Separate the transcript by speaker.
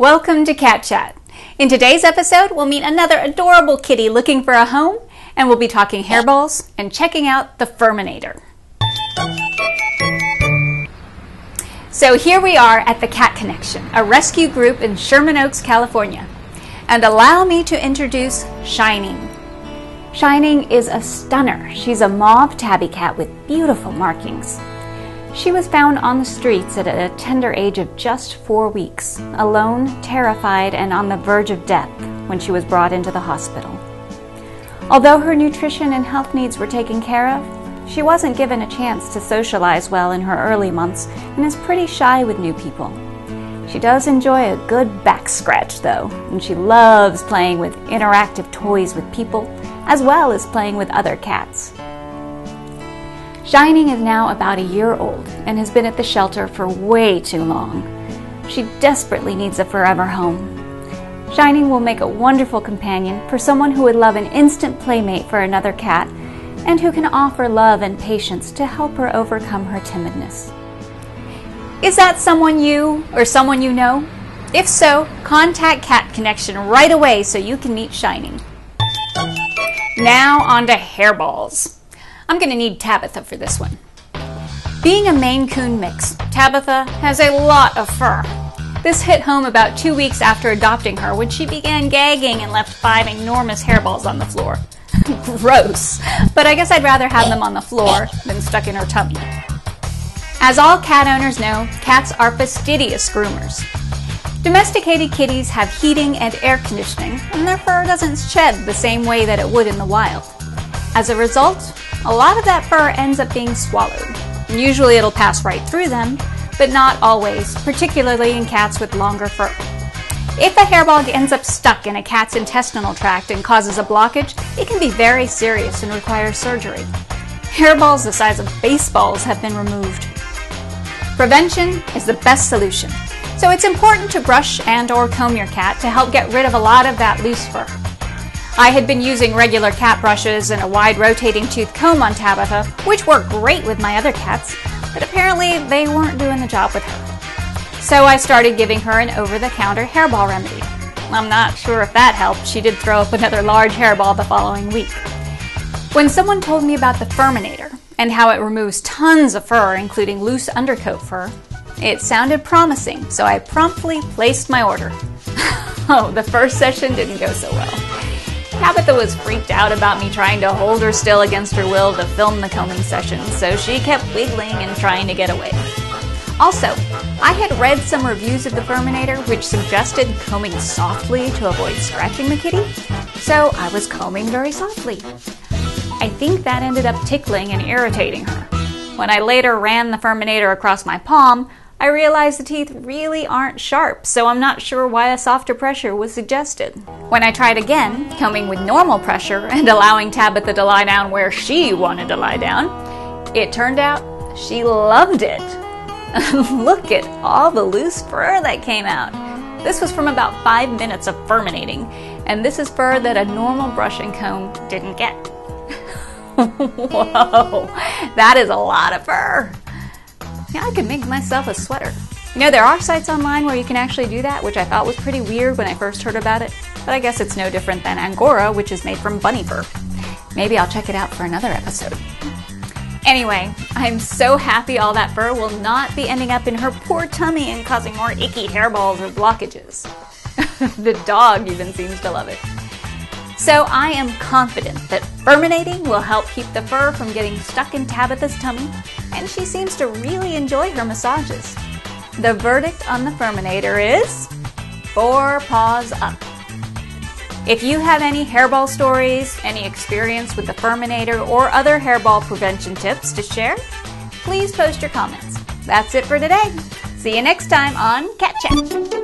Speaker 1: Welcome to Cat Chat. In today's episode, we'll meet another adorable kitty looking for a home, and we'll be talking hairballs and checking out the Furminator. So here we are at the Cat Connection, a rescue group in Sherman Oaks, California. And allow me to introduce Shining. Shining is a stunner. She's a mauve tabby cat with beautiful markings. She was found on the streets at a tender age of just 4 weeks, alone, terrified, and on the verge of death when she was brought into the hospital. Although her nutrition and health needs were taken care of, she wasn't given a chance to socialize well in her early months and is pretty shy with new people. She does enjoy a good back scratch though, and she loves playing with interactive toys with people, as well as playing with other cats. Shining is now about a year old and has been at the shelter for way too long. She desperately needs a forever home. Shining will make a wonderful companion for someone who would love an instant playmate for another cat and who can offer love and patience to help her overcome her timidness. Is that someone you or someone you know? If so, contact Cat Connection right away so you can meet Shining. Now on to hairballs. I'm going to need Tabitha for this one. Being a Maine Coon mix, Tabitha has a lot of fur. This hit home about 2 weeks after adopting her when she began gagging and left 5 enormous hairballs on the floor. Gross, but I guess I'd rather have them on the floor than stuck in her tummy. As all cat owners know, cats are fastidious groomers. Domesticated kitties have heating and air conditioning, and their fur doesn't shed the same way that it would in the wild. As a result, a lot of that fur ends up being swallowed. Usually it'll pass right through them, but not always, particularly in cats with longer fur. If a hairball ends up stuck in a cat's intestinal tract and causes a blockage, it can be very serious and require surgery. Hairballs the size of baseballs have been removed. Prevention is the best solution, so it's important to brush and/or comb your cat to help get rid of a lot of that loose fur. I had been using regular cat brushes and a wide rotating tooth comb on Tabitha, which worked great with my other cats, but apparently they weren't doing the job with her. So I started giving her an over-the-counter hairball remedy. I'm not sure if that helped. She did throw up another large hairball the following week. When someone told me about the Furminator and how it removes tons of fur, including loose undercoat fur, it sounded promising, so I promptly placed my order. Oh, the first session didn't go so well. Tabitha was freaked out about me trying to hold her still against her will to film the combing session, so she kept wiggling and trying to get away. Also, I had read some reviews of the Furminator which suggested combing softly to avoid scratching the kitty, so I was combing very softly. I think that ended up tickling and irritating her. When I later ran the Furminator across my palm, I realized the teeth really aren't sharp, so I'm not sure why a softer pressure was suggested. When I tried again, combing with normal pressure and allowing Tabitha to lie down where she wanted to lie down, it turned out she loved it. Look at all the loose fur that came out. This was from about 5 minutes of furminating, and this is fur that a normal brush and comb didn't get. Whoa, that is a lot of fur. Yeah, I could make myself a sweater. You know, there are sites online where you can actually do that, which I thought was pretty weird when I first heard about it, but I guess it's no different than Angora, which is made from bunny fur. Maybe I'll check it out for another episode. Anyway, I'm so happy all that fur will not be ending up in her poor tummy and causing more icky hairballs or blockages. The dog even seems to love it. So I am confident that furminating will help keep the fur from getting stuck in Tabitha's tummy, and she seems to really enjoy her massages. The verdict on the Furminator is 4 paws up. If you have any hairball stories, any experience with the Furminator, or other hairball prevention tips to share, please post your comments. That's it for today. See you next time on Cat Chat.